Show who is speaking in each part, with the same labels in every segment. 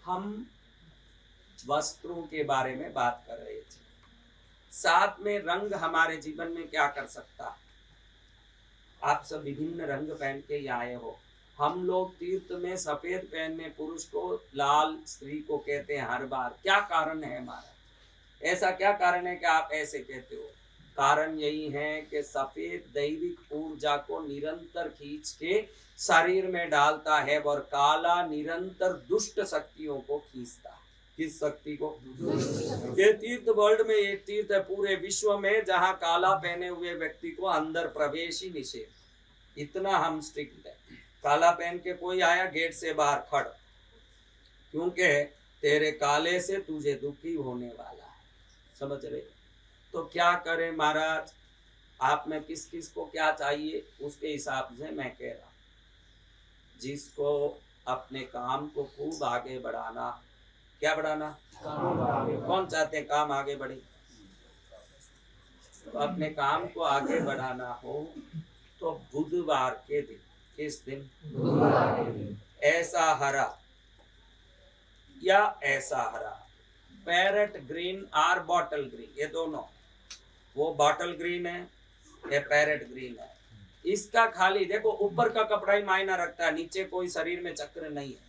Speaker 1: हम वस्त्रों के बारे में बात कर रहे थे। साथ में रंग हमारे जीवन में क्या कर सकता है। आप सब विभिन्न रंग पहन के ही आए हो। हम लोग तीर्थ में सफेद पहनने पुरुष को, लाल स्त्री को कहते हैं हर बार। क्या कारण है हमारा? ऐसा क्या कारण है कि आप ऐसे कहते हो? कारण यही है कि सफेद दैविक ऊर्जा को निरंतर खींच के शरीर में डालता है और काला निरंतर दुष्ट शक्तियों को खींचता है। किस शक्ति को? ये तीर्थ वर्ल्ड में एक तीर्थ है पूरे विश्व में जहां काला पहने हुए व्यक्ति को अंदर प्रवेश ही निषेध। इतना हम स्ट्रिक्ट है। काला पहन के कोई आया गेट से बाहर खड़, क्योंकि तेरे काले से तुझे दुखी होने वाला है। समझ रहे? तो क्या करें महाराज? आप में किस किस को क्या चाहिए उसके हिसाब से मैं कह रहा हूं। जिसको अपने काम को खूब आगे बढ़ाना, क्या बढ़ाना? कौन चाहते हैं काम आगे बढ़े? तो अपने काम को आगे बढ़ाना हो तो बुधवार के दिन, किस दिन? बुधवार के दिन ऐसा हरा या ऐसा हरा, पैरेट ग्रीन और बॉटल ग्रीन, ये दोनों, वो बॉटल ग्रीन है, ये पैरेट ग्रीन है। इसका खाली देखो ऊपर का कपड़ा ही मायना रखता है, नीचे कोई शरीर में चक्र नहीं है।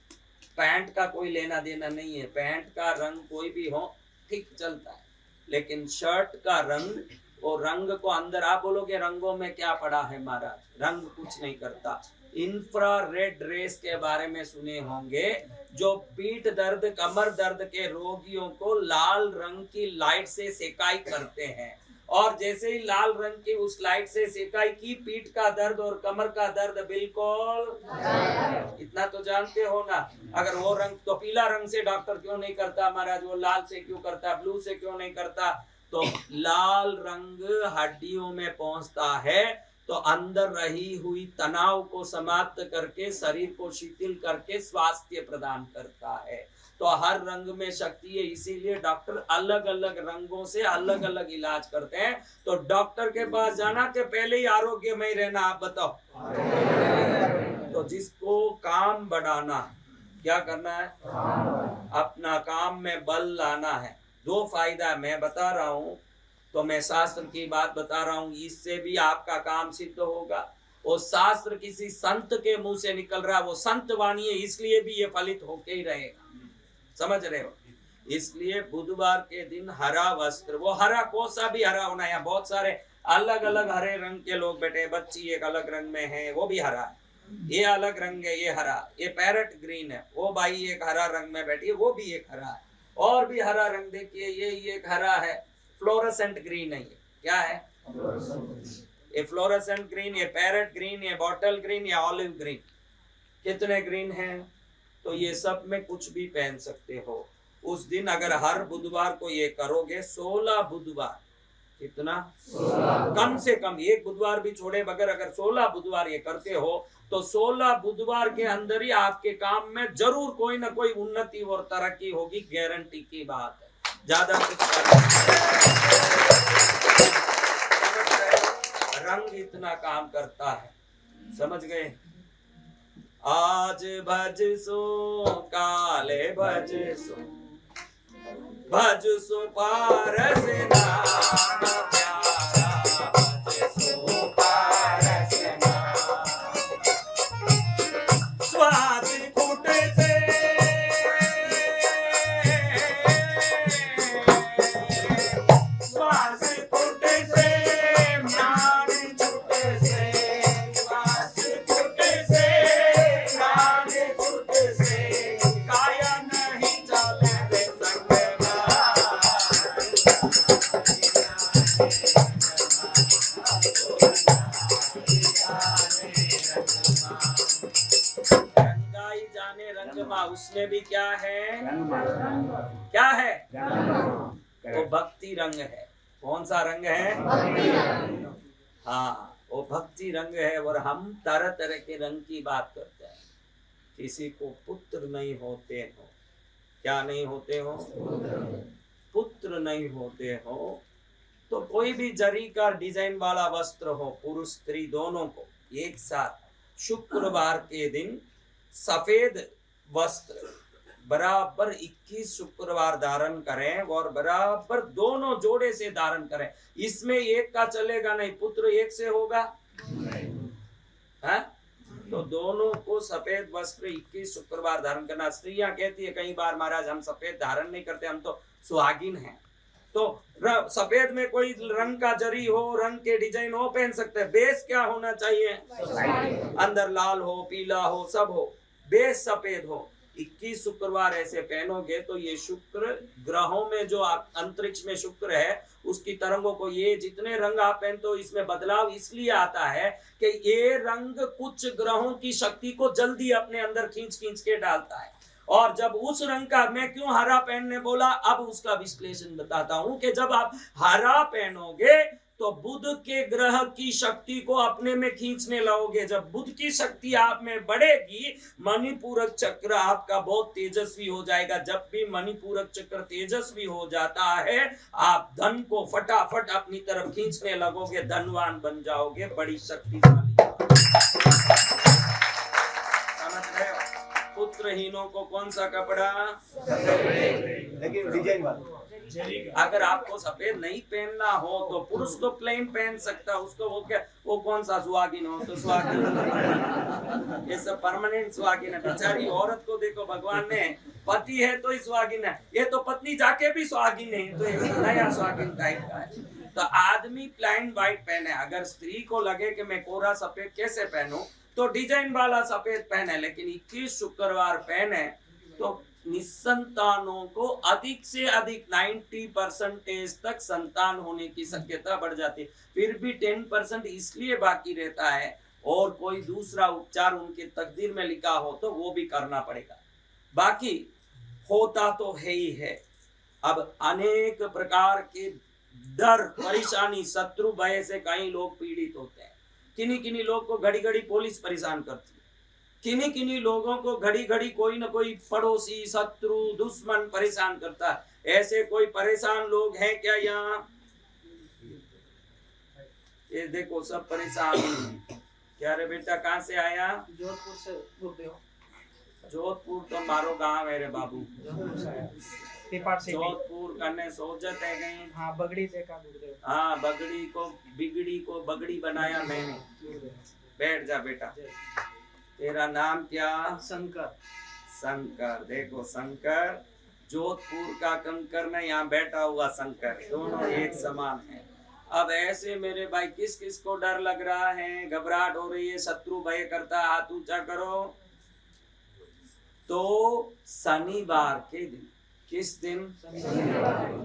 Speaker 1: पैंट का कोई लेना देना नहीं है। पैंट का रंग कोई भी हो ठीक चलता है, लेकिन शर्ट का रंग, वो रंग को अंदर, आप बोलोगे रंगों में क्या पड़ा है महाराज? रंग कुछ नहीं करता। इंफ्रारेड रेस के बारे में सुने होंगे, जो पीठ दर्द, कमर दर्द के रोगियों को लाल रंग की लाइट से सेकाई करते हैं, और जैसे ही लाल रंग की उस लाइट से सेकाई की, पीठ का दर्द और कमर का दर्द बिल्कुल, इतना तो जानते हो ना। अगर वो रंग, तो पीला रंग से डॉक्टर क्यों नहीं करता महाराज? वो लाल से क्यों करता? ब्लू से क्यों नहीं करता? तो लाल रंग हड्डियों में पहुंचता है तो अंदर रही हुई तनाव को समाप्त करके शरीर को शिथिल करके स्वास्थ्य प्रदान करता है। तो हर रंग में शक्ति है, इसीलिए डॉक्टर अलग अलग रंगों से अलग अलग इलाज करते हैं। तो डॉक्टर के पास जाना के पहले ही आरोग्यमय रहना। आप बताओ। तो जिसको काम बढ़ाना, क्या करना है? अपना काम में बल लाना है। दो फायदा मैं बता रहा हूँ, तो मैं शास्त्र की बात बता रहा हूँ, इससे भी आपका काम सिद्ध होगा। वो शास्त्र किसी संत के मुंह से निकल रहा है, वो संत वाणी है, इसलिए भी ये फलित होके ही रहेगा। समझ रहे हो? इसलिए बुधवार के दिन हरा वस्त्र, वो हरा कौन सा भी हरा होना। यहाँ बहुत सारे अलग अलग हरे रंग के लोग बैठे। बच्ची एक अलग रंग में है, वो भी हरा है। ये अलग रंग है, ये हरा। ये पैरेट ग्रीन है, वो भाई एक हरा रंग में बैठी है, वो भी एक हरा है। और भी हरा रंग देखिए, ये एक हरा है, फ्लोरोसेंट ग्रीन है। ये क्या है? ये फ्लोरोसेंट ग्रीन, ये पैरेट ग्रीन, ये बॉटल ग्रीन, ये ऑलिव ग्रीन। कितने ग्रीन हैं? तो ये सब में कुछ भी पहन सकते हो। उस दिन अगर हर बुधवार को ये करोगे, 16 बुधवार, कितना? कम से कम एक बुधवार भी छोड़े बगैर अगर 16 बुधवार ये करते हो, तो 16 बुधवार के अंदर ही आपके काम में जरूर कोई ना कोई उन्नति और तरक्की होगी, गारंटी की बात है। ज्यादा कुछ रंग इतना काम करता है। समझ गए? आज भज सो काले भज सो, भज सो पारस नाम प्यारा, भज सो पारस नाम। श्वास फूट से उसमें भी क्या है? क्या है? वो भक्ति रंग है। कौन सा रंग है? हाँ, वो भक्ति रंग है। और हम तरह तरह के रंग की बात करते हैं। किसी को पुत्र नहीं होते हो, क्या नहीं होते हो? पुत्र नहीं होते हो, तो कोई भी जरी का डिजाइन वाला वस्त्र हो, पुरुष स्त्री दोनों को एक साथ शुक्रवार के दिन सफेद वस्त्र बराबर 21 शुक्रवार धारण करें और बराबर दोनों जोड़े से धारण करें। इसमें एक का चलेगा नहीं, पुत्र एक से होगा है? तो दोनों को सफेद वस्त्र 21 शुक्रवार धारण करना। स्त्रियां कहती है कई बार महाराज हम सफेद धारण नहीं करते, हम तो सुहागिन हैं। तो सफेद में कोई रंग का जरी हो, रंग के डिजाइन हो, पहन सकते हैं। बेस क्या होना चाहिए? अंदर लाल हो, पीला हो, सब हो, बेस सफेद हो। 21 शुक्रवार ऐसे पहनोगे तो ये शुक्र ग्रहों में जो अंतरिक्ष में शुक्र है उसकी तरंगों को, ये जितने रंग आप पहनते हो इसमें बदलाव इसलिए आता है कि ये रंग कुछ ग्रहों की शक्ति को जल्दी अपने अंदर खींच खींच के डालता है। और जब उस रंग का, मैं क्यों हरा पहनने बोला, अब उसका विश्लेषण बताता हूं कि जब आप हरा पहनोगे तो बुध के ग्रह की शक्ति को अपने में खींचने लगोगे। जब बुध की शक्ति आप में बढ़ेगी, मणिपूरक चक्र आपका बहुत तेजस्वी हो जाएगा। जब भी मणिपूरक चक्र तेजस्वी हो जाता है, आप धन को फटाफट अपनी तरफ खींचने लगोगे, धनवान बन जाओगे, बड़ी शक्तिशाली। समझ रहे हो? पुत्रहीनों को कौन सा कपड़ा? लेकिन डिजाइन वाला। अगर आपको सफेद नहीं पहनना हो तो पुरुष तो प्लेन पहन सकता, उसको वो क्या, वो कौन सा सुहागिन हो तो सुहागिन, ये सब परमानेंट सुहागिन है। बेचारी औरत को देखो, भगवान ने पति है तो ही सुहागिन है, ये तो पत्नी जाके भी सुहागिन है, तो ये नया सुहागिन टाइप का है। तो आदमी प्लेन व्हाइट पहने। अगर स्त्री को लगे कि मैं कोरा सफेद कैसे पहनूं तो डिजाइन वाला सफेद पहने, लेकिन 21 शुक्रवार पहने तो निसंतानों को अधिक से अधिक 90% तक संतान होने की शक्यता बढ़ जाती है। फिर भी 10% इसलिए बाकी रहता है, और कोई दूसरा उपचार उनके तकदीर में लिखा हो तो वो भी करना पड़ेगा। बाकी होता तो है ही है। अब अनेक प्रकार के डर, परेशानी, शत्रु भय से कई लोग पीड़ित होते हैं। किन्हीं किन्हीं लोग को घड़ी घड़ी पुलिस परेशान करती है, किन्हीं किन्हीं लोगों को घड़ी घड़ी कोई न कोई पड़ोसी, शत्रु, दुश्मन परेशान करता है। ऐसे कोई परेशान लोग हैं क्या यहाँ? ये देखो सब परेशान हैं। क्या रे बेटा, कहाँ से आया?
Speaker 2: जोधपुर से बोलते हो?
Speaker 1: जोधपुर तो मारो गांव है रे बाबू। जोधपुर करने सोचत है गई।
Speaker 2: हाँ, बगड़ी से का बोलते हो?
Speaker 1: हाँ, बगड़ी को बिगड़ी को बगड़ी बनाया मैंने। बैठ जा बेटा। तेरा नाम क्या?
Speaker 2: शंकर।
Speaker 1: शंकर। देखो शंकर, जोधपुर का कंकर ने यहाँ बैठा हुआ शंकर, दोनों एक समान है। अब ऐसे मेरे भाई किस किस को डर लग रहा है, घबराहट हो रही है, शत्रु भय करता, हाथ ऊंचा करो। तो शनिवार के दिन, किस दिन?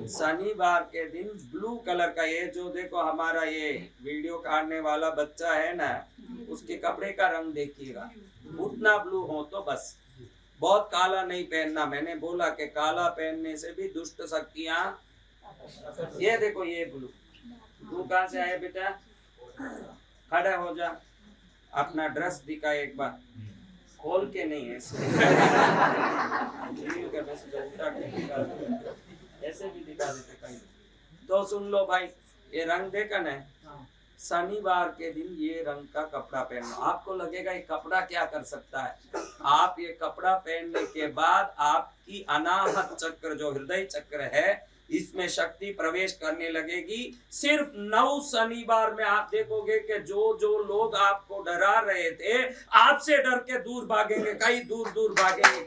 Speaker 1: शनिवार के दिन ब्लू कलर का, ये जो देखो हमारा ये वीडियो काटने वाला बच्चा है ना, उसके कपड़े का रंग देखिएगा, उतना ब्लू हो तो बस, बहुत काला नहीं पहनना। मैंने बोला कि काला पहनने से भी दुष्ट शक्तियां। ये देखो ये ब्लू, तू कहाँ से आया बेटा? खड़ा हो जा, अपना ड्रेस दिखा एक बार, खोल के नहीं है ऐसे भी दिखा देते कहीं। तो सुन लो भाई, ये रंग देखा ना, शनिवार के दिन ये रंग का कपड़ा पहनना। आपको लगेगा ये कपड़ा क्या कर सकता है? आप ये कपड़ा पहनने के बाद आपकी अनाहत चक्र, जो हृदय चक्र है, इसमें शक्ति प्रवेश करने लगेगी। सिर्फ 9 शनिवार में आप देखोगे कि जो जो लोग आपको डरा रहे थे, आपसे डर के दूर भागेंगे, कई दूर दूर भागेंगे।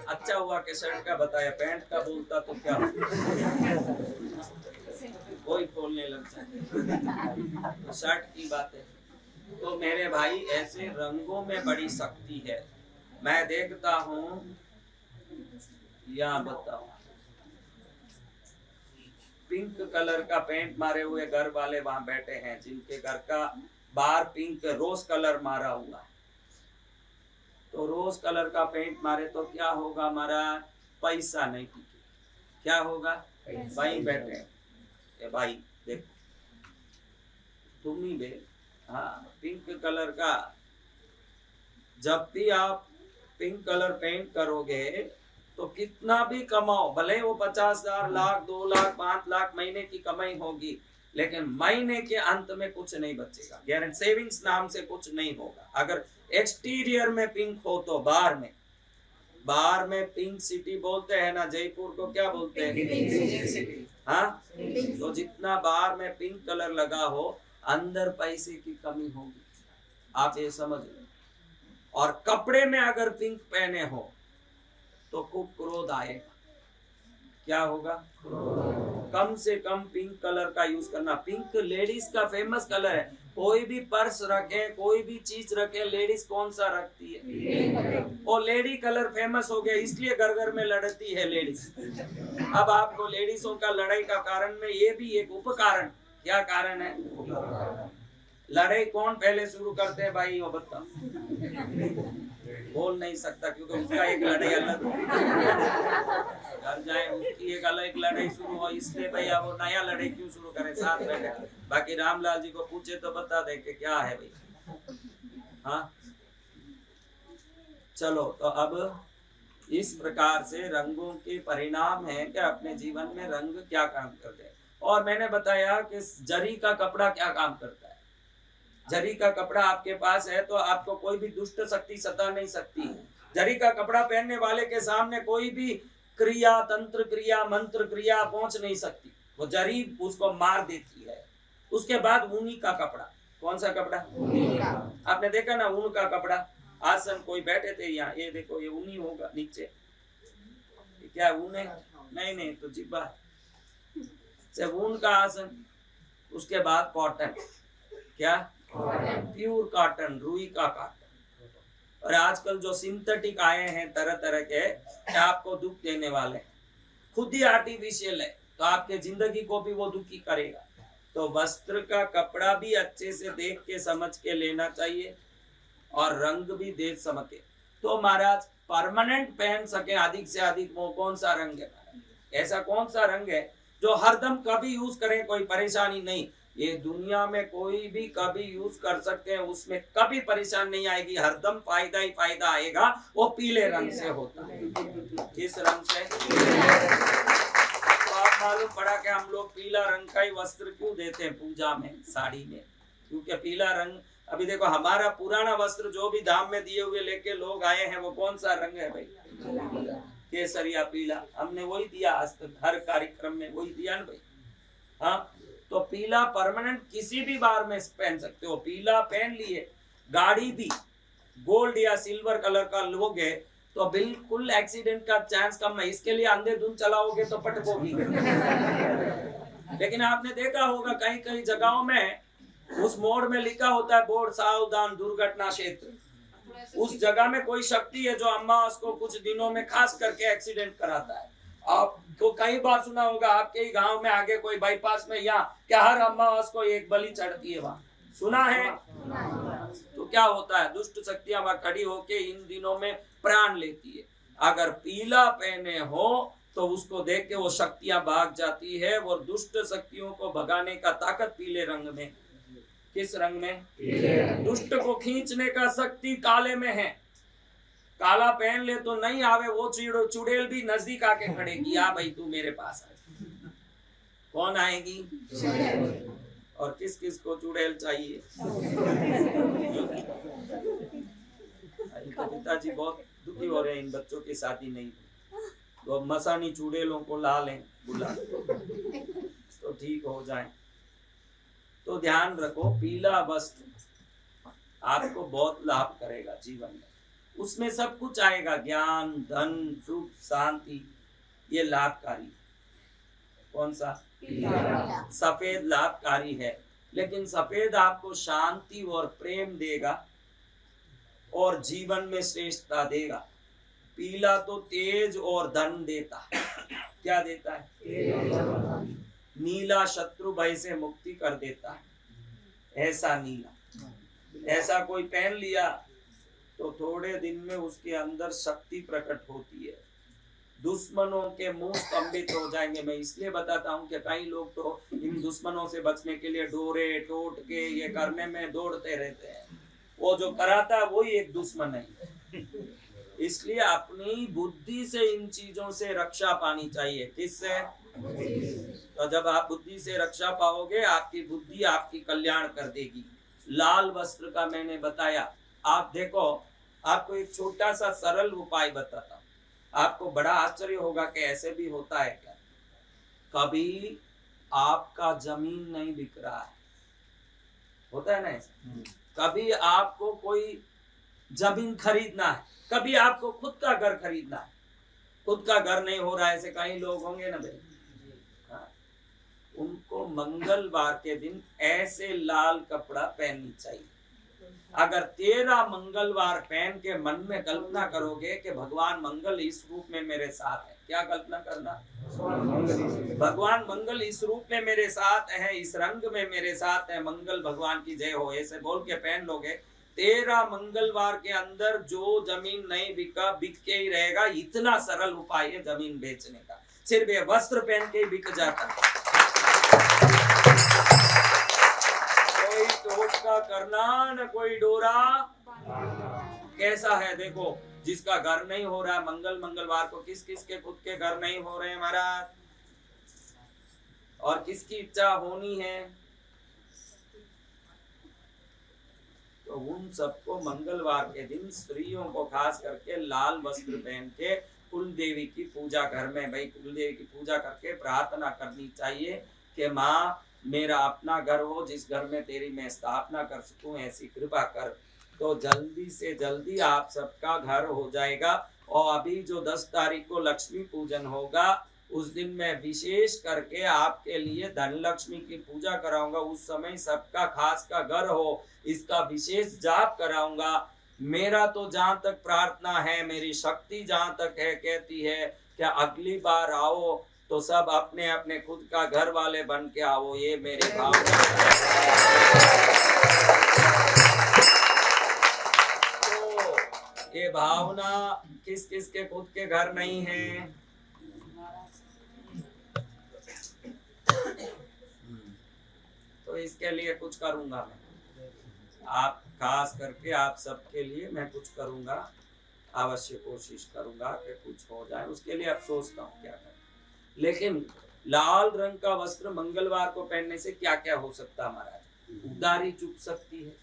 Speaker 1: अच्छा हुआ कि शर्ट का बताया, पैंट का बोलता तो क्या कोई खोलने लग जाए। शर्ट की बात है। तो मेरे भाई ऐसे रंगों में बड़ी शक्ति है। मैं देखता हूँ, यहाँ बताओ, पिंक कलर का पेंट मारे हुए घर वाले वहां बैठे हैं, जिनके घर का बाहर पिंक रोज कलर मारा हुआ है। तो रोज कलर का पेंट मारे तो क्या होगा हमारा? पैसा नहीं टिके। क्या होगा? भाई बैठे ए भाई देखो, तुम ही बे, हाँ, पिंक कलर का, जब भी आप पिंक कलर पेंट करोगे तो कितना भी कमाओ, भले वो 50,000, लाख, 2 लाख, 5 लाख महीने की कमाई होगी, लेकिन महीने के अंत में कुछ नहीं बचेगा। गारंटी सेविंग्स नाम से कुछ नहीं होगा। अगर एक्सटीरियर में पिंक हो तो बाहर में पिंक सिटी बोलते हैं ना, जयपुर को क्या बोलते हैं? हाँ, तो जितना बाहर में पिंक कलर लगा हो, अंदर पैसे की कमी होगी, आप ये समझ लो। और कपड़े में अगर पिंक पहने हो तो खूब क्रोध आएगा। क्या होगा? कम से कम पिंक कलर का यूज करना। पिंक लेडीज का फेमस कलर है। कोई भी पर्स रखे, कोई भी चीज रखे, लेडीज कौन सा रखती है? और लेडी कलर फेमस हो गया, इसलिए घर घर में लड़ती है लेडीज। अब आपको लेडीजों का लड़ाई का कारण में ये भी एक उपकारण। क्या कारण है? लड़ाई कौन पहले शुरू करते हैं भाई, वो बताओ। बोल नहीं सकता क्योंकि उसका एक लड़ाई अलग घर जाए, उसकी एक अलग लड़ाई शुरू हो, इसलिए भैया वो नया लड़ाई क्यों शुरू करें साथ में। बाकी रामलाल जी को पूछे तो बता दे कि क्या है भाई। हाँ, चलो, तो अब इस प्रकार से रंगों के परिणाम है कि अपने जीवन में रंग क्या काम करते हैं। और मैंने बताया कि जरी का कपड़ा क्या काम करता है। जरी का कपड़ा आपके पास है तो आपको कोई भी दुष्ट शक्ति सता नहीं सकती। जरी का कपड़ा पहनने वाले के सामने कोई भी क्रिया, तंत्र क्रिया, मंत्र क्रिया पहुंच नहीं सकती। वो जरी उसको मार देती है। उसके बाद ऊनी का कपड़ा। कौन सा कपड़ा? आपने देखा ना ऊन का कपड़ा। आसन कोई बैठे थे यहाँ, ये देखो ये ऊनी होगा नीचे। क्या ऊन है? नहीं, तो जिब्बा से ऊन का आसन। उसके बाद कॉटन। क्या? प्योर कॉटन, रुई का कॉटन। और आजकल जो सिंथेटिक आए हैं तरह तरह के, आपको दुख देने वाले, खुद ही आर्टिफिशियल है, तो आपके जिंदगी को भी वो दुखी करेगा। तो वस्त्र का कपड़ा भी अच्छे से देख के समझ के लेना चाहिए और रंग भी देख समझ के। तो महाराज परमानेंट पहन सके अधिक से अधिक, वो कौन सा रंग है? ऐसा कौन सा रंग है जो हरदम कभी यूज करें, कोई परेशानी नहीं। ये दुनिया में कोई भी कभी यूज कर सकते हैं, उसमें कभी परेशानी नहीं आएगी, हरदम फायदा ही फायदा आएगा। वो पीले रंग से होता है। किस रंग से? तो आप मालूम पड़ा कि हम लोग पीला रंग का ही वस्त्र क्यों देते हैं पूजा में, साड़ी में? क्योंकि पीला रंग, अभी देखो हमारा पुराना वस्त्र जो भी धाम में दिए हुए लेके लोग आए हैं, वो कौन सा रंग है भाई? केसरिया पीला। हमने वही दिया आज तक, हर कार्यक्रम में वही दिया ना भाई। हाँ, तो पीला परमानेंट किसी भी बार में पहन सकते हो। पीला पहन लिए, गाड़ी भी गोल्ड या सिल्वर कलर का लोगे तो बिल्कुल एक्सीडेंट का चांस कम है। इसके लिए अंधेधुंध चलाओगे तो पटकोगी। लेकिन आपने देखा होगा कई कई जगहों में उस मोड़ में लिखा होता है बोर्ड, सावधान दुर्घटना क्षेत्र। उस जगह में कोई शक्ति है जो अमावस को कुछ दिनों में खास करके एक्सीडेंट कराता है। आपको कई बार सुना होगा आपके ही गांव में आगे कोई बाईपास में, या क्या हर अमावस को एक बलि चढ़ती है, वहां सुना है? तो क्या होता है, दुष्ट शक्तियां वहां खड़ी होके इन दिनों में प्राण लेती है। अगर पीला पहने हो तो उसको देख के वो शक्तियां भाग जाती है। वो दुष्ट शक्तियों को भगाने का ताकत पीले रंग में। किस रंग में? दुष्ट को खींचने का शक्ति काले में है। काला पहन ले तो नहीं आवे, वो चुड़ैल भी नजदीक आके खड़ेगी, आ भाई तू मेरे पास आ। कौन आएगी? और किस किस को चुड़ैल चाहिए? तो पिताजी बहुत दुखी हो रहे हैं, इन बच्चों की शादी नहीं, तो मसानी चुड़ैलों को ला लें, बुला तो ठीक हो जाए। तो ध्यान रखो, पीला वस्त्र आपको बहुत लाभ करेगा जीवन में। उसमें सब कुछ आएगा, ज्ञान, धन, सुख, शांति, ये लाभकारी। कौन सा? सफेद लाभकारी है, लेकिन सफेद आपको शांति और प्रेम देगा और जीवन में श्रेष्ठता देगा। पीला तो तेज और धन देता है। क्या देता है? नीला शत्रु भय से मुक्ति कर देता है। ऐसा नीला, ऐसा कोई पहन लिया तो थोड़े दिन में उसके अंदर शक्ति प्रकट होती है। दुश्मनों के मुंह स्तंभित हो जाएंगे। मैं इसलिए बताता हूँ कि कई लोग तो इन दुश्मनों से बचने के लिए डोरे टोट के ये करने में दौड़ते रहते हैं। वो जो कराता है वही एक दुश्मन है। इसलिए अपनी बुद्धि से इन चीजों से रक्षा पानी चाहिए। किससे? तो जब आप बुद्धि से रक्षा पाओगे, आपकी बुद्धि आपकी कल्याण कर देगी। लाल वस्त्र का मैंने बताया। आप देखो, आपको एक छोटा सा सरल उपाय बताता हूं, आपको बड़ा आश्चर्य होगा कि ऐसे भी होता है क्या। कभी आपका जमीन नहीं बिक रहा है, होता है ना ऐसा। कभी आपको कोई जमीन खरीदना है, कभी आपको खुद का घर खरीदना है, खुद का घर नहीं हो रहा है, ऐसे कई लोग होंगे ना भाई। हाँ, उनको मंगलवार के दिन ऐसे लाल कपड़ा पहननी चाहिए। अगर 13 मंगलवार पहन के मन में कल्पना करोगे कि भगवान मंगल इस रूप में मेरे साथ है, क्या कल्पना करना, भगवान मंगल इस रूप में मेरे साथ है, इस रंग में मेरे साथ है, मंगल भगवान की जय हो, ऐसे बोल के पहन लोगे। 13 मंगलवार के अंदर जो जमीन नहीं बिका, बिक के ही रहेगा। इतना सरल उपाय है जमीन बेचने का, सिर्फ ये वस्त्र पहन के ही बिक जाता है। कोई टोटका करना न कोई डोरा। कैसा है देखो, जिसका घर नहीं हो रहा है मंगलवार को, किस किस के खुद के घर नहीं हो रहे हैं महाराज, और किसकी इच्छा होनी है, तो उन सबको मंगलवार के दिन स्त्रियों को खास करके लाल वस्त्र पहन के कुल देवी की पूजा, घर में भाई कुल देवी की पूजा करके प्रार्थना करनी चाहिए कि माँ मेरा अपना घर हो, जिस घर में तेरी मैं स्थापना कर सकूं, ऐसी कृपा कर। तो जल्दी से जल्दी आप सबका घर हो जाएगा। और अभी जो 10 तारीख को लक्ष्मी पूजन होगा, उस दिन मैं विशेष करके आपके लिए धन लक्ष्मी की पूजा कराऊंगा। उस समय सबका खास का घर हो, इसका विशेष जाप कराऊंगा। मेरा तो जहां तक प्रार्थना है, मेरी शक्ति जहां तक है, कहती है कि अगली बार आओ तो सब अपने अपने खुद का घर वाले बन के आओ, ये मेरी भावना तो ये भावना किस किस के खुद के घर नहीं है, तो इसके लिए कुछ करूंगा मैं, आप खास करके आप सबके लिए मैं कुछ करूंगा, अवश्य कोशिश करूंगा कि कुछ हो जाए। उसके लिए अब सोचता हूँ क्या करें। लेकिन लाल रंग का वस्त्र मंगलवार को पहनने से क्या क्या हो सकता महाराज, उदारी चुप सकती है,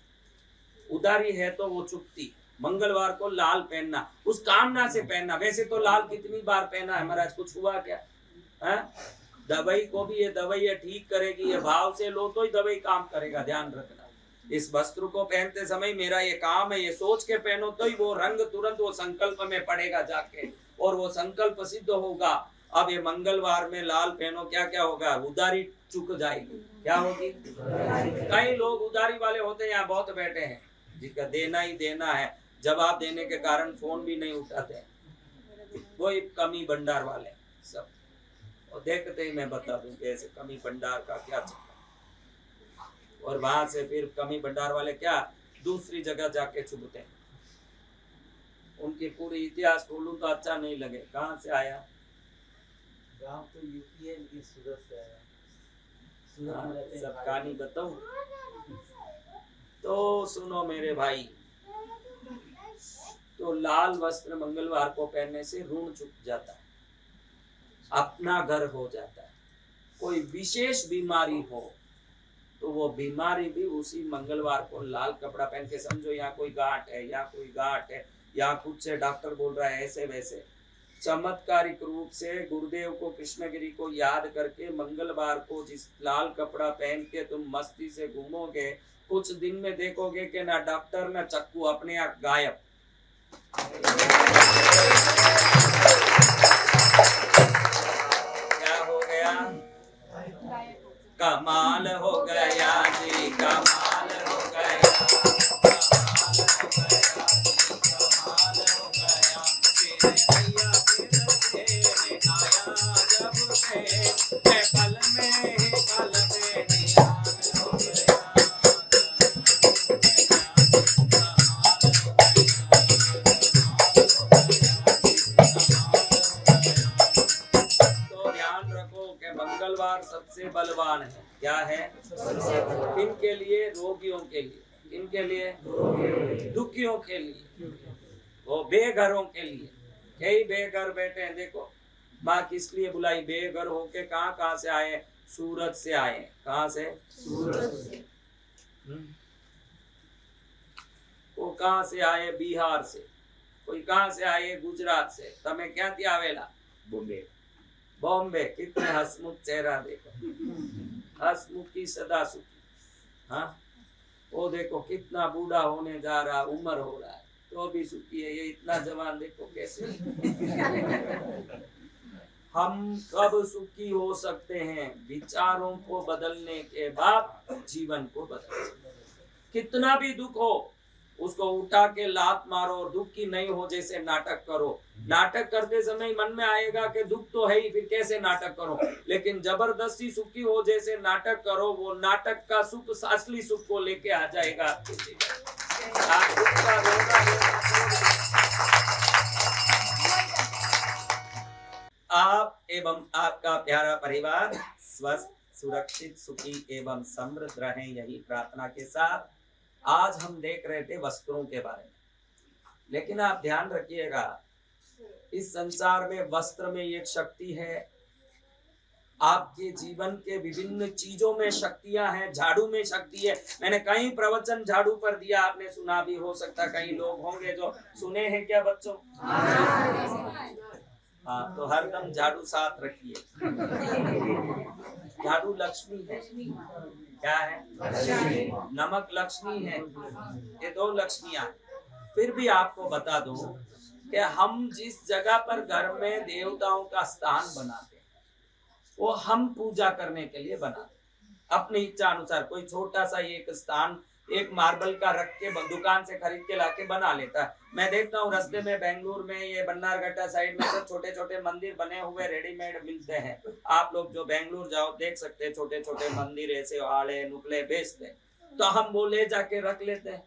Speaker 1: उदारी है तो वो चुपती। मंगलवार को लाल पहनना, उस कामना से पहनना। वैसे तो लाल कितनी बार पहना है महाराज, कुछ हुआ क्या है? दवाई को भी ये दवाई ये ठीक करेगी, ये भाव से लो तो ही दवाई काम करेगा, ध्यान रखना। इस वस्त्र को पहनते समय मेरा ये काम है, ये सोच के पहनो तो ही वो रंग तुरंत वो संकल्प में पड़ेगा जाके, और वो संकल्प सिद्ध होगा। अब ये मंगलवार में लाल पहनो, क्या क्या होगा, उदारी चुक जाएगी। क्या होगी? कई लोग उदारी वाले होते हैं, यहाँ बहुत बैठे हैं, जिसका देना ही देना है, जवाब देने के कारण फोन भी नहीं उठाते, कोई कमी भंडार वाले सब। और देखते ही मैं बता दूं कि ऐसे कमी भंडार का क्या चक्कर, और वहां से फिर कमी भंडार वाले क्या दूसरी जगह जाके चुभते हैं। उनकी पूरी इतिहास खोलूं तो अच्छा नहीं लगे। कहाँ से आया?
Speaker 2: गांव तो यूपी है, लेकिन सूरत से आया।
Speaker 1: सब कहानी बताऊं तो सुनो मेरे भाई। तो लाल वस्त्र मंगलवार को पहनने से ऋण चुक जाता है, अपना घर हो जाता है। कोई विशेष बीमारी हो तो वो बीमारी भी उसी मंगलवार को लाल कपड़ा पहन के, समझो यहाँ कोई गांठ है, या कोई गांठ है, या कुछ से डॉक्टर बोल रहा है ऐसे वैसे, चमत्कारिक रूप से गुरुदेव को कृष्णगिरी को याद करके मंगलवार को जिस लाल कपड़ा पहन के तुम मस्ती से घूमोगे, कुछ दिन में देखोगे कि ना डॉक्टर ना चक्कू, अपने आप गायब। क्या हो गया? कमाल हो गया जी, कमाल हो गया, कमाल हो गया, कमाल हो गया। तेरे भैया तेरे आया जब से, मैं पल में निहाल हो गया। तो ध्यान रखो कि मंगलवार सबसे बलवान है। क्या है? किनके लिए? रोगियों के लिए। किनके लिए? दुखियों के लिए, वो बेघरों के लिए। कई बेघर बैठे हैं, देखो माँ किस लिए बुलाई? बेघर होके कहाँ से आए? सूरत से आए। कहाँ से? सूरत से। वो कहाँ से आए? बिहार से। कोई कहाँ से आए? गुजरात से। तमे क्या थी आवेला? बॉम्बे। बॉम्बे। कितने हसमुख चेहरा देखो, हसमुखी सदा सुखी। हाँ, वो देखो कितना बूढ़ा होने जा रहा, उम्र हो रहा है तो भी सुखी है। ये इतना जवान देखो कैसे। हम कब सुखी हो सकते हैं? विचारों को बदलने के बाद जीवन को बदल सकते हैं। कितना भी दुख हो उसको उठा के लात मारो और दुख की नहीं हो जैसे नाटक करो। नाटक करते समय मन में आएगा कि दुख तो है ही, फिर कैसे नाटक करो। लेकिन जबरदस्ती सुखी हो जैसे नाटक करो, वो नाटक का सुख असली सुख को लेके आ जाएगा। आप दुख का आप एवं आपका प्यारा परिवार स्वस्थ, सुरक्षित, सुखी एवं समृद्ध रहें, यही प्रार्थना के साथ आज हम देख रहे थे वस्त्रों के बारे में। लेकिन आप ध्यान रखिएगा, इस संसार में वस्त्र में एक शक्ति है, आपके जीवन के विभिन्न चीजों में शक्तियां हैं। झाड़ू में शक्ति है। मैंने कई प्रवचन झाड़ू पर दिया, आपने सुना भी हो सकता, कई लोग होंगे जो सुने हैं। क्या बच्चों? हाँ, तो हरदम झाड़ू साथ रखिए। झाड़ू लक्ष्मी है। क्या है? नमक लक्ष्मी है। ये दो लक्ष्मियां। फिर भी आपको बता दूं कि हम जिस जगह पर घर में देवताओं का स्थान बनाते हैं, वो हम पूजा करने के लिए बनाते हैं अपनी इच्छा अनुसार। कोई छोटा सा एक स्थान, एक मार्बल का रख के दुकान से खरीद के लाके बना लेता है। मैं देखता हूँ रास्ते में बेंगलुरु में, ये बन्नारघट्टा साइड में सब छोटे छोटे मंदिर बने हुए रेडीमेड मिलते हैं। आप लोग जो बेंगलुरु जाओ देख सकते हैं, छोटे छोटे मंदिर ऐसे आले नुकले बेचते हैं। तो हम वो ले जाके रख लेते हैं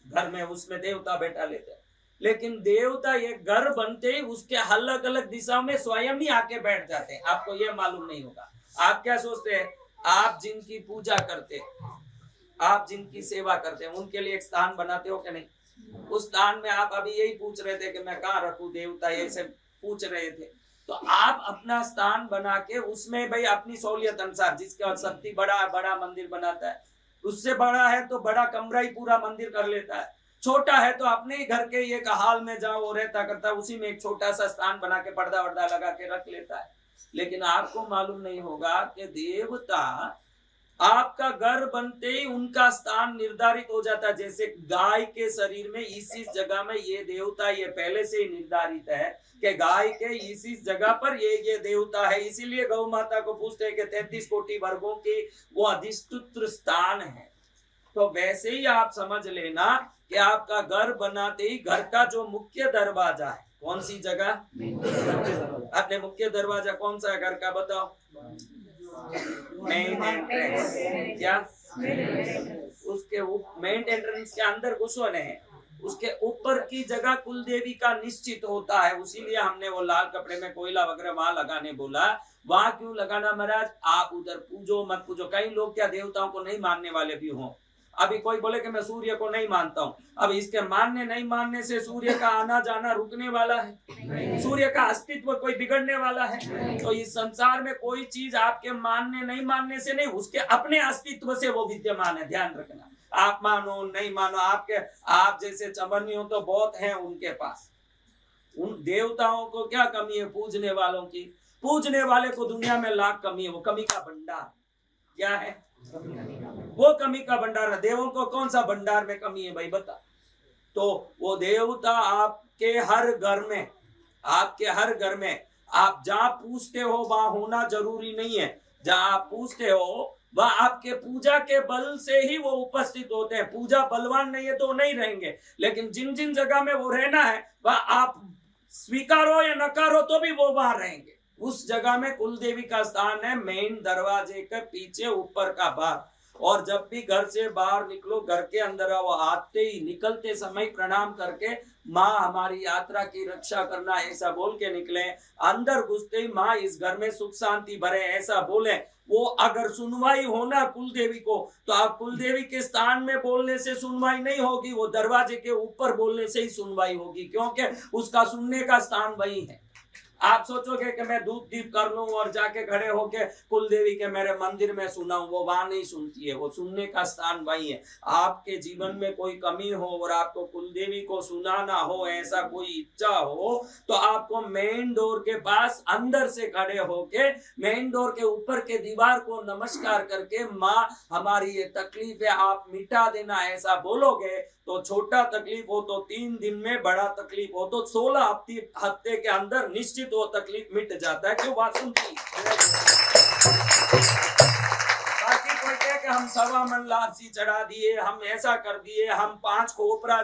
Speaker 1: घर में, उसमें देवता बैठा लेते हैं। लेकिन देवता ये घर बनते ही उसके अलग अलग दिशाओं में स्वयं ही आके बैठ जाते हैं। आपको ये मालूम नहीं होगा। आप क्या सोचते हैं? आप जिनकी पूजा करते हैं, आप जिनकी सेवा करते हैं, उनके लिए एक स्थान बनाते हो कि नहीं? उस स्थान में आप अभी यही पूछ रहे थे कि मैं कहाँ रखूं देवता, ये सब पूछ रहे थे। तो आप अपना स्थान बना के उसमें भाई अपनी सहूलियत अनुसार, जिसका शक्ति बड़ा मंदिर बनाता है, उससे बड़ा है तो बड़ा कमरा ही पूरा मंदिर कर लेता है, छोटा है तो अपने ही घर के एक हाल में जहाँ वो रहता करता है उसी में एक छोटा सा स्थान बना के पर्दा वर्दा लगा के रख लेता है। लेकिन आपको मालूम नहीं होगा कि देवता आपका घर बनते ही उनका स्थान निर्धारित हो जाता है। जैसे गाय के शरीर में इस जगह में ये देवता, ये पहले से ही निर्धारित है कि गाय के इस जगह पर ये देवता है। इसीलिए गौ माता को पूछते हैं कि 33 कोटि वर्गों के वो अधिष्ठित स्थान है। तो वैसे ही आप समझ लेना कि आपका घर बनाते ही घर का जो मुख्य दरवाजा है, कौन सी जगह? अपने मुख्य दरवाजा कौन सा है घर का? बताओ। Main entrance. क्या? उसके मेन एंट्रेंस के अंदर घुसो नहीं, उसके ऊपर की जगह कुल देवी का निश्चित होता है। उसीलिए हमने वो लाल कपड़े में कोयला वगैरह वहां लगाने बोला। वहां क्यों लगाना महाराज? आप उधर पूजो मत पूजो। कई लोग क्या देवताओं को नहीं मानने वाले भी हों। अभी कोई बोले कि मैं सूर्य को नहीं मानता हूँ, अब इसके मानने नहीं मानने से सूर्य का आना जाना रुकने वाला है? सूर्य का अस्तित्व कोई बिगड़ने वाला है? तो इस संसार में कोई चीज आपके मानने नहीं मानने से नहीं, उसके अपने अस्तित्व से वो विद्यमान है। ध्यान रखना। आप मानो नहीं मानो, आप जैसे चमनियों तो बहुत हैं उनके पास। उन देवताओं को क्या कमी है? पूजने वालों की। पूजने वाले को दुनिया में लाख कमी है। वो कमी का भंडार क्या है? वो कमी का भंडार है। देवों को कौन सा भंडार में कमी है भाई बता? तो वो देवता आपके हर घर में, आपके हर घर में, आप जहाँ पूछते हो वहां होना जरूरी नहीं है। जहाँ आप पूछते हो वह आपके पूजा के बल से ही वो उपस्थित होते हैं। पूजा बलवान नहीं है तो नहीं रहेंगे, लेकिन जिन जिन जगह में वो रहना है वह आप स्वीकारो या नकारो तो भी वो वहां रहेंगे। उस जगह में कुल देवी का स्थान है, मेन दरवाजे के पीछे ऊपर का भाग। और जब भी घर से बाहर निकलो, घर के अंदर आओ, आते ही निकलते समय प्रणाम करके माँ हमारी यात्रा की रक्षा करना ऐसा बोल के निकले। अंदर घुसते ही माँ इस घर में सुख शांति भरे ऐसा बोले। वो अगर सुनवाई होना कुल देवी को, तो आप कुल देवी के स्थान में बोलने से सुनवाई नहीं होगी, वो दरवाजे के ऊपर बोलने से ही सुनवाई होगी, क्योंकि उसका सुनने का स्थान वही है। आप सोचोगे कि मैं धूप दीप कर लूं और जाके खड़े होके कुल देवी के मेरे मंदिर में सुनाऊं, वो वहां नहीं सुनती है, वो सुनने का स्थान वही है। आपके जीवन में कोई कमी हो और आपको कुल देवी को सुनाना हो, ऐसा कोई इच्छा हो, तो आपको मेन डोर के पास अंदर से खड़े होके मेन डोर के ऊपर के दीवार को नमस्कार करके माँ हमारी ये तकलीफ है आप मिटा देना, ऐसा बोलोगे तो छोटा तकलीफ हो तो 3 दिन में, बड़ा तकलीफ हो तो 16 हफ्ते के अंदर निश्चित वो तकलीफ मिट जाता है। क्यों बात सुनती? बाकी कोई कहे कि हम 1.25 मन लापसी चढ़ा दिए, हम ऐसा कर दिए, हम 5 खोपरा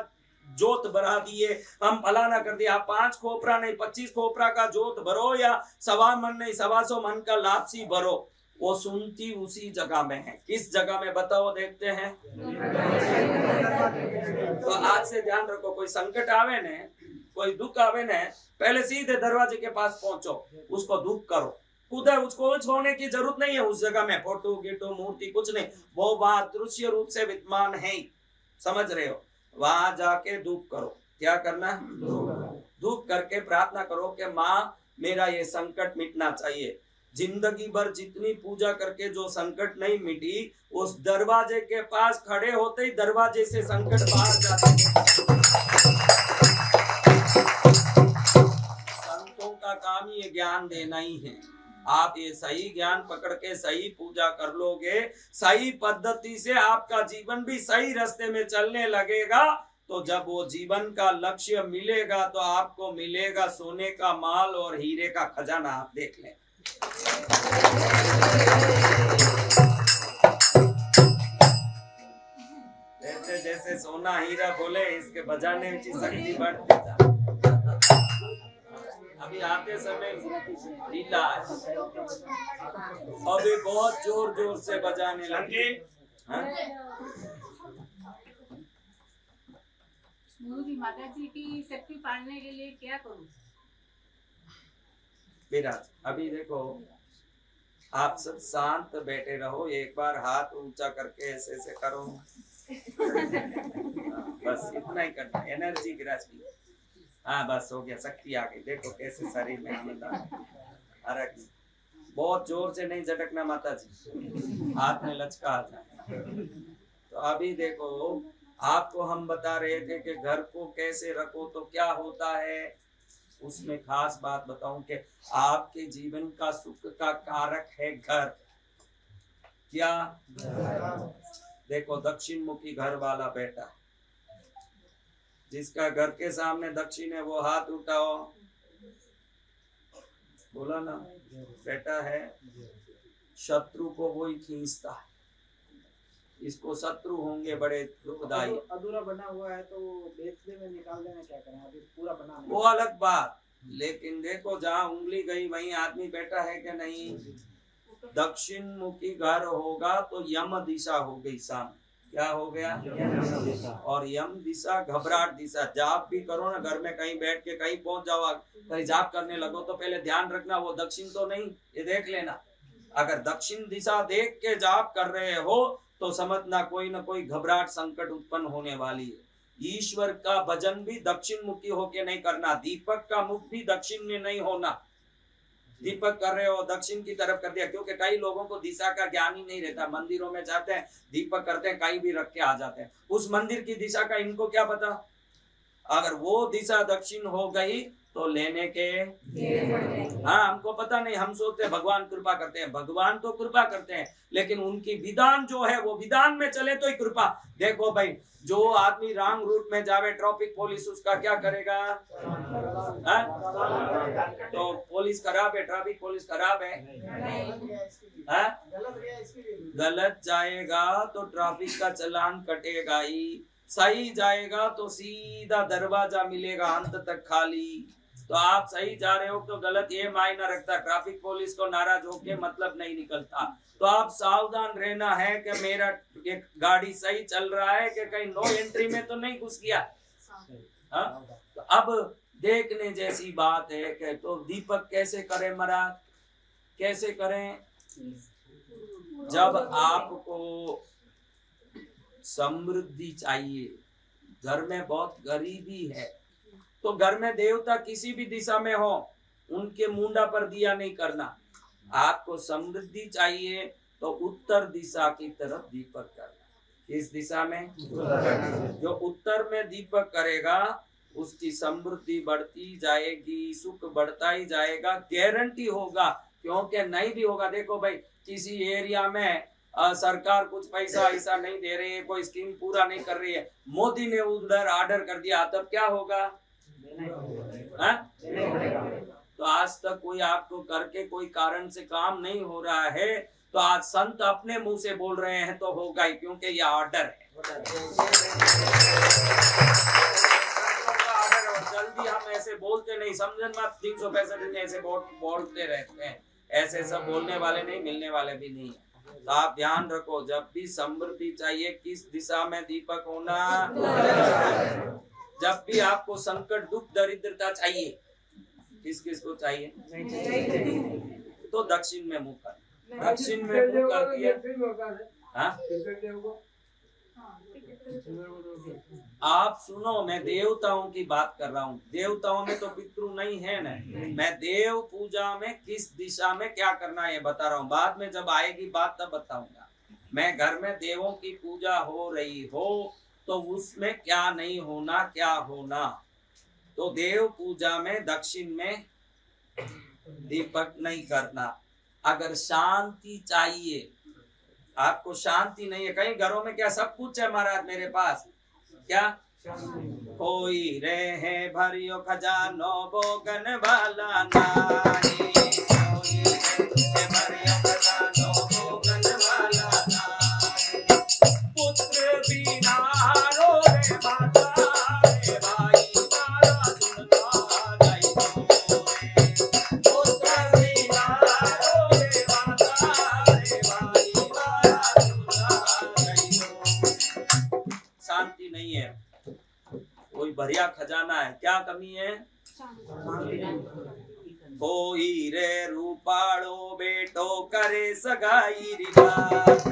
Speaker 1: जोत भरा दिए, हम फलाना कर दिया। 5 खोपरा नहीं 25 खोपरा का जोत भरो या 1.25 मन नहीं 125 मन का लापसी भरो, वो सुनती उसी जगह में है। किस जगह में बताओ, देखते हैं। तो आज से ध्यान रखो, कोई संकट आवे ने, कोई दुख आवे ने, पहले सीधे दरवाजे के पास पहुंचो, उसको दुख करो। खुद उसको छोड़ने की जरूरत नहीं है। उस जगह में फोटो गिटो मूर्ति कुछ नहीं, वो वहां दृश्य रूप से विद्यमान है, समझ रहे हो। वहां जाके दुख करो। क्या करना है? दुख करके प्रार्थना करो कि माँ मेरा ये संकट मिटना चाहिए। जिंदगी भर जितनी पूजा करके जो संकट नहीं मिटी, उस दरवाजे के पास खड़े होते ही दरवाजे से संकट बाहर जाते हैं। संतों का काम ये ज्ञान देना ही है। आप ये सही ज्ञान पकड़ के सही पूजा कर लोगे, सही पद्धति से आपका जीवन भी सही रास्ते में चलने लगेगा, तो जब वो जीवन का लक्ष्य मिलेगा तो आपको मिलेगा सोने का माल और हीरे का खजाना। आप देख लें। जैसे जैसे सोना हीरा बोले, इसके बजाने की शक्ति बढ़ती जाती। अभी आते समय लीला है, अभी बहुत जोर जोर से बजाने लगे।
Speaker 3: माता जी की शक्ति पाने के लिए क्या करूं?
Speaker 1: विराज, अभी देखो आप सब शांत बैठे रहो, एक बार हाथ ऊंचा करके ऐसे ऐसे करो। बस इतना ही करना, एनर्जी विराज की। हाँ बस हो गया, शक्ति आ गई। देखो कैसे शरीर में आनंद आ रहा है। बहुत जोर से नहीं झटकना माता जी, हाथ में लचका आ जाए। तो अभी देखो आपको हम बता रहे थे कि घर को कैसे रखो तो क्या होता है। उसमें खास बात बताऊं कि आपके जीवन का सुख का कारक है घर। क्या? देखो दक्षिण मुखी घर वाला बैठा, जिसका घर के सामने दक्षिण है वो हाथ उठाओ, बोला ना, बैठा है। शत्रु को वही खींचता है, इसको शत्रु होंगे बड़े दुखदाई।
Speaker 2: अधूरा बना हुआ है तो बेचने में निकाल देना, क्या करें? अभी पूरा बना
Speaker 1: वो अलग बात, लेकिन देखो जहाँ उंगली गई वहीं आदमी बैठा है कि नहीं। दक्षिण मुखी घर होगा तो यम दिशा हो गई सामने। क्या हो गया? और यम दिशा घबराहट दिशा। जाप भी करो ना घर में, कहीं बैठ के कहीं पहुंच जाओ, कहीं जाप करने लगो तो पहले ध्यान रखना वो दक्षिण तो नहीं, ये देख लेना। अगर दक्षिण दिशा देख के जाप कर रहे हो तो समझना कोई ना कोई घबराहट संकट उत्पन्न होने वाली है। ईश्वर का भजन भी दक्षिण मुखी होके नहीं करना, दीपक का मुख भी दक्षिण में नहीं होना। दीपक कर रहे हो दक्षिण की तरफ कर दिया, क्योंकि कई लोगों को दिशा का ज्ञान ही नहीं रहता। मंदिरों में जाते हैं, दीपक करते हैं, कहीं भी रख के आ जाते हैं, उस मंदिर की दिशा का इनको क्या पता। अगर वो दिशा दक्षिण हो गई तो लेने के हाँ हमको पता नहीं, हम सोचते हैं भगवान कृपा करते हैं। भगवान तो कृपा करते हैं, लेकिन उनकी विधान जो है वो विधान में चले तो ही कृपा। देखो भाई, जो आदमी रॉन्ग रूट में जावे, ट्रैफिक पुलिस उसका क्या करेगा? तो पुलिस खराब है, ट्रैफिक पुलिस खराब है, गलत जाएगा तो ट्रैफिक का चालान कटेगा ही, सही जाएगा तो सीधा दरवाजा मिलेगा अंत तक खाली। तो आप सही जा रहे हो तो गलत ये मायना रखता, ट्रैफिक पुलिस को नाराज होके मतलब नहीं निकलता। तो आप सावधान रहना है कि मेरा एक गाड़ी सही चल रहा है कि कहीं नो एंट्री में तो नहीं घुस गया। तो अब देखने जैसी बात है कि तो दीपक कैसे करें महाराज, कैसे करें? जब आपको समृद्धि चाहिए, घर में बहुत गरीबी है, तो घर में देवता किसी भी दिशा में हो, उनके मुंडा पर दिया नहीं करना। आपको समृद्धि चाहिए तो उत्तर दिशा की तरफ दीपक करना। इस दिशा में जो उत्तर में दीपक करेगा उसकी समृद्धि बढ़ती जाएगी, सुख बढ़ता ही जाएगा, गारंटी होगा। क्योंकि नहीं भी होगा, देखो भाई किसी एरिया में सरकार कुछ पैसा ऐसा नहीं दे रही है, कोई स्कीम पूरा नहीं कर रही है, मोदी ने उधर ऑर्डर कर दिया, तब क्या होगा? तो आज तक कोई आपको करके कोई कारण से काम नहीं हो रहा है, तो आज संत अपने मुंह से बोल रहे हैं तो होगा ही, क्योंकि ये ऑर्डर है। जल्दी हम ऐसे बोलते नहीं, समझन मत, 365 दिन ऐसे बोलते रहते हैं, ऐसे सब बोलने वाले नहीं, मिलने वाले भी नहीं है। तो आप ध्यान रखो, जब भी समृद्धि चाहिए किस दिशा में दीपक होना। जब भी आपको संकट दुख दरिद्रता चाहिए, किस किस को चाहिए? तो दक्षिण में मुंह कर, दक्षिण में मुंह कर। आप सुनो, मैं देवताओं की बात कर रहा हूँ। देवताओं में तो पितृ नहीं है ना। मैं देव पूजा में किस दिशा में क्या करना है बता रहा हूँ, बाद में जब आएगी बात तब बताऊंगा। मैं घर में देवों की पूजा हो रही हो तो उसमें क्या नहीं होना, क्या होना। तो देव पूजा में दक्षिण में दीपक नहीं करना। अगर शांति चाहिए, आपको शांति नहीं है, कई घरों में क्या सब कुछ है महाराज मेरे पास, क्या कोई रहे भरियो खजानो बोगन वाला नाई, कोई रहे भरियो खजानो बोगन वाला नाई, पुत्र बिना रोए माता रे भाई तारा सुनता नहीं रोए, पुत्र बिना रोए माता रे भाई तारा सुनता नहीं रोए। शांति नहीं है, कोई भरिया खजाना है, क्या कमी है? कोई रे रूपाड़ो बेटो करे सगाई री बात,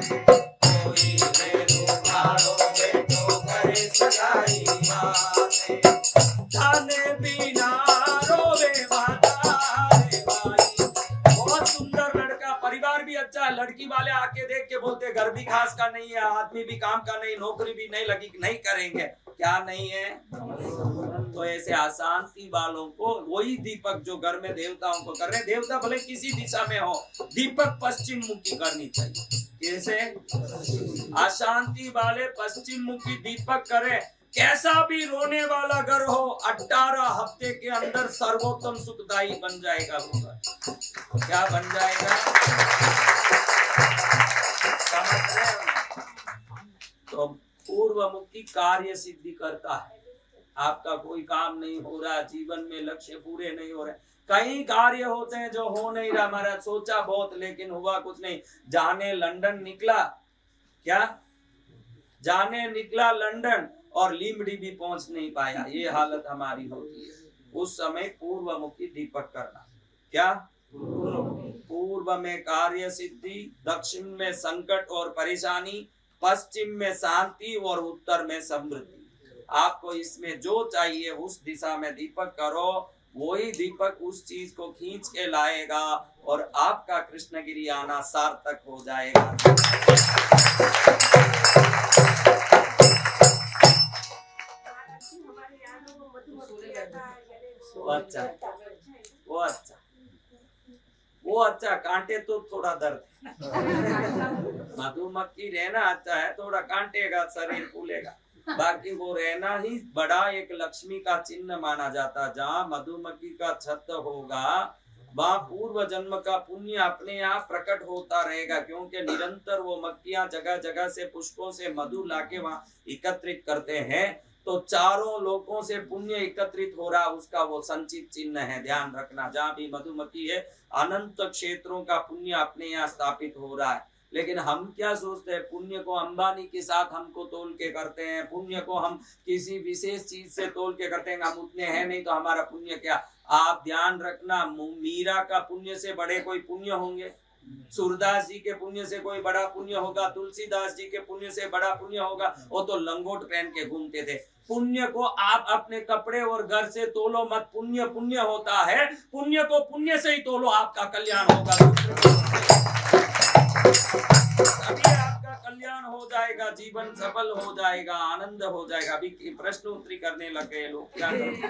Speaker 1: कोई रे रूपाड़ो बेटो करे सगाई री बात, जाने बिना रोवे माता रे भाई। बहुत सुंदर लड़का, परिवार भी अच्छा है, लड़की वाले आके देख के बोलते घर भी खास का नहीं है, आदमी भी काम का नहीं, नौकरी भी नहीं लगी, नहीं करेंगे, क्या नहीं है? तो ऐसे अशांति वालों को वही दीपक जो घर में देवताओं को कर रहे, देवता भले किसी दिशा में हो, दीपक पश्चिम मुखी करनी चाहिए। कैसे? अशांति वाले पश्चिम मुखी दीपक करें, कैसा भी रोने वाला घर हो 18 हफ्ते के अंदर सर्वोत्तम सुखदायी बन जाएगा वो घर। क्या बन जाएगा? समझ रहे हो? तो पूर्वमुखी कार्य सिद्धि करता है। आपका कोई काम नहीं हो रहा, जीवन में लक्ष्य पूरे नहीं हो रहे, कई कार्य होते हैं जो हो नहीं रहा, महाराज सोचा बहुत लेकिन हुआ कुछ नहीं। जाने लंदन निकला, क्या जाने निकला लंदन और लीमड़ी भी पहुंच नहीं पाया, ये हालत हमारी होती है। उस समय पूर्वमुखी दीपक करना, क्या पूर्व में कार्य सिद्धि, दक्षिण में संकट और परेशानी, पश्चिम में शांति और उत्तर में समृद्धि। आपको इसमें जो चाहिए उस दिशा में दीपक करो, वही दीपक उस चीज को खींच के लाएगा और आपका कृष्णगिरी आना सार्थक हो जाएगा। वो अच्छा, कांटे तो थोड़ा दर्द मधुमक्खी रहना अच्छा है, थोड़ा कांटेगा शरीर फूलेगा, बाकी वो रहना ही बड़ा एक लक्ष्मी का चिन्ह माना जाता। जहाँ मधुमक्खी का छत्त होगा वहाँ पूर्व जन्म का पुण्य अपने आप प्रकट होता रहेगा, क्योंकि निरंतर वो मक्खियां जगह जगह से पुष्पों से मधु लाके वहाँ एकत्रित करते हैं, तो चारों लोगों से पुण्य एकत्रित हो रहा, उसका वो संचित चिन्ह है। ध्यान रखना, जहाँ भी मधुमक्खी है अनंत क्षेत्रों का पुण्य अपने यहाँ स्थापित हो रहा है। लेकिन हम क्या सोचते हैं, पुण्य को अंबानी के साथ हमको तोल के करते हैं, पुण्य को हम किसी विशेष चीज से तोल के करते हैं, हम उतने हैं नहीं तो हमारा पुण्य क्या। आप ध्यान रखना, मीरा का पुण्य से बड़े कोई पुण्य होंगे? सूरदास जी के पुण्य से कोई बड़ा पुण्य होगा, तुलसीदास जी के पुण्य से बड़ा पुण्य होगा? वो तो लंगोट पहन के घूमते थे। पुण्य को आप अपने कपड़े और घर से तोलो मत। पुण्य पुण्य होता है, पुण्य को पुण्य से ही तोलो, आपका कल्याण होगा। तभी आपका कल्याण हो जाएगा, जीवन सफल हो जाएगा, आनंद हो जाएगा। अभी प्रश्न उत्तरी करने लगे लोग, क्या करें?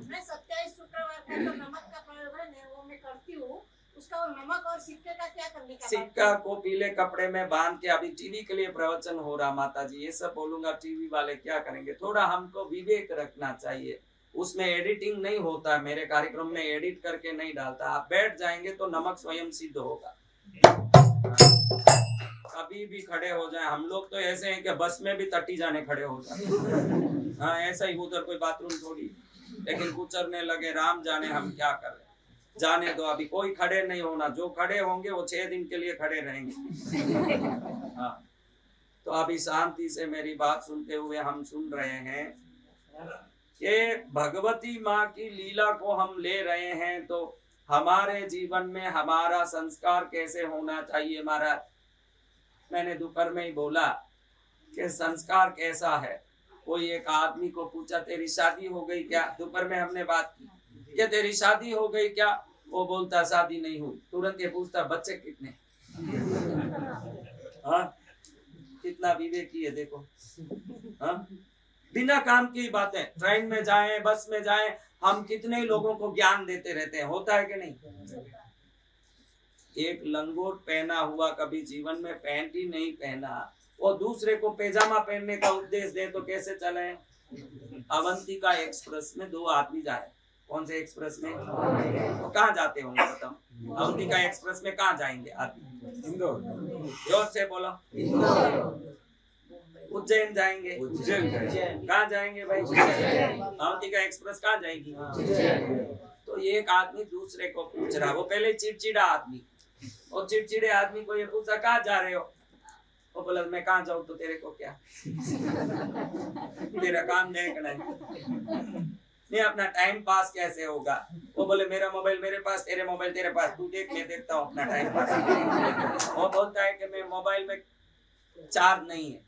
Speaker 4: मैं 27 शुक्रवार का जो नमक का प्रयोग है ना, वो मैं करती हूँ। उसका वो नमक और सिक्के का क्या करने का?
Speaker 1: सिक्का को पीले कपड़े में बांध के, अभी टीवी के लिए प्रवचन हो रहा माता जी, ये सब बोलूंगा, टीवी वाले क्या करेंगे? थोड़ा हमको विवेक रखना चाहिए। उसमें एडिटिंग नहीं होता, मेरे कार्यक्रम में एडिट करके नहीं डालता। आप बैठ जाएंगे तो नमक स्वयं सिद्ध होगा। कभी भी खड़े हो जाए, हम लोग तो ऐसे हैं कि बस में भी तटी जाने खड़े हो जाए। हाँ, ऐसा ही, उधर कोई बाथरूम थोड़ी, लेकिन गुजरने लगे, राम जाने हम क्या कर रहे हैं। जाने दो, अभी कोई खड़े नहीं होना। जो खड़े होंगे वो 6 दिन के लिए खड़े रहेंगे। हाँ, तो अभी शांति से मेरी बात सुनते हुए हम सुन रहे हैं कि भगवती माँ की लीला को हम ले रहे हैं, तो हमारे जीवन में हमारा संस्कार कैसे होना चाहिए। महाराज, मैंने दोपहर में ही बोला कि संस्कार कैसा है। कोई एक आदमी को पूछा, तेरी शादी हो गई क्या? दोपहर में हमने बात की कि तेरी शादी हो गई क्या? वो बोलता शादी नहीं हुई। तुरंत ये पूछता, बच्चे कितने? हाँ, कितना विवेकी है देखो। हाँ, बिना काम की बातें। ट्रेन में जाएं, बस में जाएं, हम कितने लोगों को ज्ञान देते रहते हैं, होता है कि नहीं? एक लंगोट पहना हुआ कभी जीवन में पैंट ही नहीं पहना, और दूसरे को पैजामा पहनने का उपदेश दे तो कैसे चले? अवंतिका एक्सप्रेस में 2 आदमी जाए। कौन से एक्सप्रेस में? तो कहाँ जाते होंगे बताओ? अवंतिका एक्सप्रेस में कहाँ जाएंगे आदमी? इंदौर। जोर से बोलो। उज्जैन जाएंगे। उज्जैन कहाँ जाएंगे भाई? अवंतिका एक्सप्रेस कहाँ जाएगी? तो एक आदमी दूसरे को पूछ रहा, वो पहले चिड़चिड़ा आदमी, और चिड़चिड़े आदमी को ये पूछा, कहाँ जा रहे हो? वो बोला, मैं कहाँ जाऊँ तो तेरे को क्या? तेरा काम देखना है, नहीं अपना टाइम पास कैसे होगा? वो बोले, मेरा मोबाइल मेरे पास, तेरे मोबाइल तेरे पास, तू देख, मैं देखता हूँ अपना टाइम पास। वो बोलता है कि मैं मोबाइल में चार्ज नहीं है,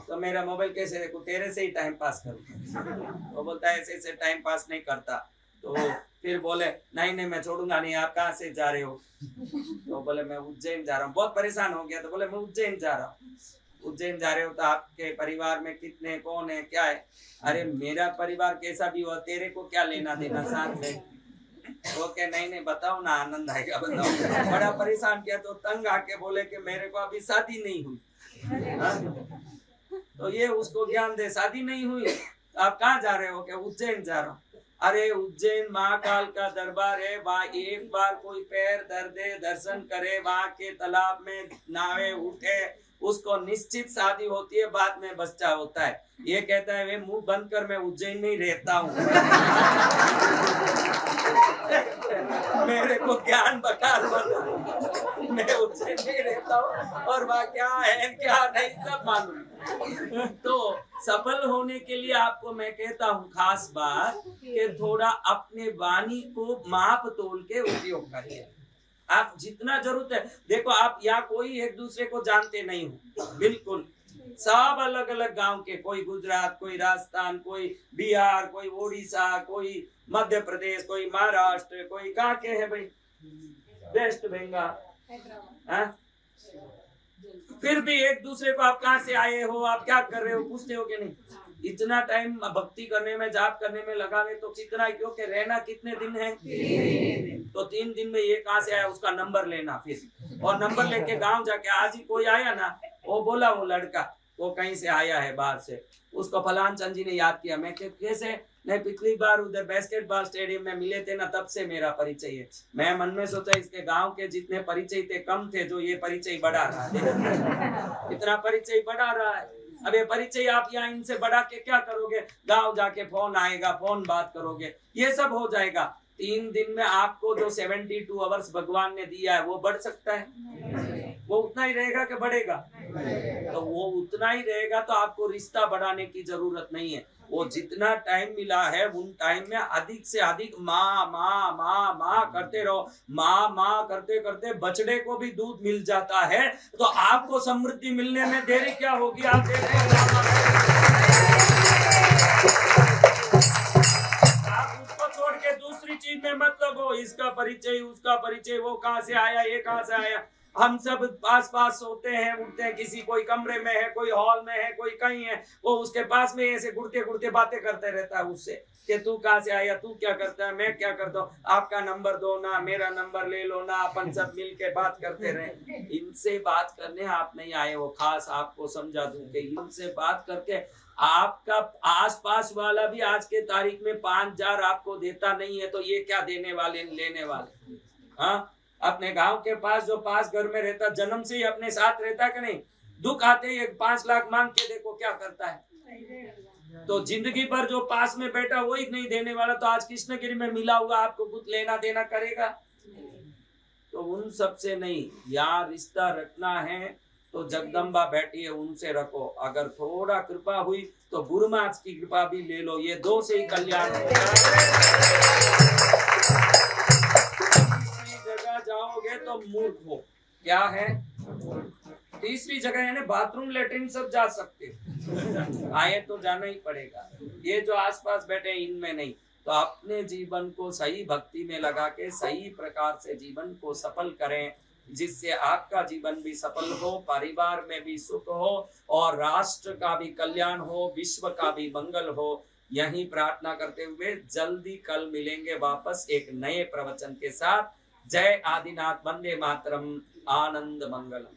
Speaker 1: तो मेरा मोबाइल कैसे देखूं? तेरे से ही टाइम पास करूँ। वो बोलता है ऐसे ऐसे टाइम पास नहीं करता। तो फिर बोले, नहीं मैं छोड़ूंगा नहीं। आप कहाँ से जा रहे हो? तो बोले, मैं उज्जैन जा रहा हूँ। बहुत परेशान हो गया, तो बोले, मैं उज्जैन जा रहा हूँ। उज्जैन जा रहे हो तो आपके परिवार में कितने, कौन है, क्या है? अरे मेरा परिवार कैसा भी हो, तेरे को क्या लेना देना साथ में? वो क्या, नहीं बताओ ना, आनंद आएगा, बताओ। बड़ा परेशान किया, तो तंग आके बोले कि मेरे को अभी शादी नहीं हुई। तो ये उसको ज्ञान दे, शादी नहीं हुई, आप कहाँ जा रहे हो? क्या उज्जैन जा रहा हूँ। अरे उज्जैन महाकाल का दरबार है, वहाँ एक बार कोई पैर धर दे, दर्शन करे, वहाँ के तालाब में नावे उठे, उसको निश्चित शादी होती है, बाद में बच्चा होता है। ये कहता है, वे मुंह बंद कर, मैं उज्जैन में ही रहता हूँ। मेरे को ज्ञान बता, मैं उज्जैन में ही रहता हूँ, और वहाँ क्या है क्या नहीं सब मालूम। तो सफल होने के लिए आपको मैं कहता हूँ खास बात कि थोड़ा अपने वाणी को माप तोल के उपयोग करिए। आप जितना जरूरत है, देखो आप यहाँ कोई एक दूसरे को जानते नहीं हो, बिल्कुल सब अलग अलग गांव के, कोई गुजरात, कोई राजस्थान, कोई बिहार, कोई उड़ीसा, कोई मध्य प्रदेश, कोई महाराष्ट्र, कोई कहाँ के है भाई, वेस्ट बंगाल। फिर भी एक दूसरे को आप कहाँ से आए हो, आप क्या कर रहे हो, पूछते हो कि नहीं? इतना टाइम भक्ति करने में, जाप करने में लगावे तो कितना, क्योंकि रहना कितने दिन है? 3 तो 3 दिन में ये कहाँ से आया, उसका नंबर लेना, फिर और नंबर लेके गांव जाके, आज ही कोई आया ना, वो बोला वो लड़का वो कहीं से आया है बाहर से, उसको फलान चंद जी ने याद किया। मैं कैसे? नहीं, पिछली बार उधर बास्केटबॉल स्टेडियम में मिले थे ना, तब से मेरा परिचय है। मैं मन में सोचा इसके गांव के जितने परिचय थे कम थे, जो ये परिचय बढ़ा रहा है। इतना परिचय बढ़ा रहा है। अब ये परिचय आप यहाँ इनसे बढ़ा के क्या करोगे? गांव जाके फोन आएगा, फोन बात करोगे, ये सब हो जाएगा। 3 दिन में आपको जो 72 आवर्स भगवान ने दिया है वो बढ़ सकता है? वो उतना ही रहेगा कि बढ़ेगा? तो वो उतना ही रहेगा, तो आपको रिश्ता बढ़ाने की जरूरत नहीं है। वो जितना टाइम मिला है उन टाइम में अधिक से अधिक माँ माँ माँ माँ करते रहो। माँ माँ करते करते बछड़े को भी दूध मिल जाता है, तो आपको समृद्धि मिलने में देरी क्या होगी? आप देखो आप उसको छोड़ के दूसरी चीज में मत लगो। इसका परिचय उसका परिचय, वो कहाँ से आया ये कहाँ से आया। हम सब पास पास सोते हैं उठते हैं, किसी कोई कमरे में है, कोई हॉल में है, कोई कहीं है, वो उसके पास में ऐसे घुड़ते घुड़ते बातें करते रहता है उससे कि तू कहाँ से आया, तू क्या करता है, मैं क्या करता हूँ, आपका नंबर दो ना, मेरा नंबर ले लो ना, अपन सब मिल के बात करते रहे। इनसे बात करने आप नहीं आए हो, खास आपको समझा दूं कि इनसे बात करके आपका आसपास वाला भी आज के तारीख में 5,000 आपको देता नहीं है, तो ये क्या देने वाले लेने वाले। हाँ, अपने गांव के पास जो पास घर में रहता, जन्म से ही अपने साथ रहता कि नहीं, दुख आते ही 5 लाख मांग के देखो क्या करता है। तो जिंदगी भर जो पास में बैठा वही नहीं देने वाला, तो आज कृष्णगिरी में मिला हुआ आपको कुछ लेना देना करेगा? तो उन सब से नहीं, यहाँ रिश्ता रखना है तो जगदम्बा बैठी है उनसे रखो। अगर थोड़ा कृपा हुई तो गुरु महाराज की कृपा भी ले लो, ये 2 से ही कल्याण होगा। तीसरी जगह जाओगे तो मूर्ख हो। क्या है तीसरी जगह? यानी बाथरूम लेटरिन सब जा सकते हो, आए तो जाना ही पड़ेगा। ये जो आसपास बैठे इनमें नहीं। तो अपने जीवन को सही भक्ति में लगा के सही प्रकार से जीवन को सफल करें, जिससे आपका जीवन भी सफल हो, परिवार में भी सुख हो और राष्ट्र का भी कल्याण हो, विश्व का भी मंगल हो। यही प्रार्थना करते हुए जल्दी कल मिलेंगे वापस एक नए प्रवचन के साथ। जय आदिनाथ, वंदे मातरम, आनंद मंगल।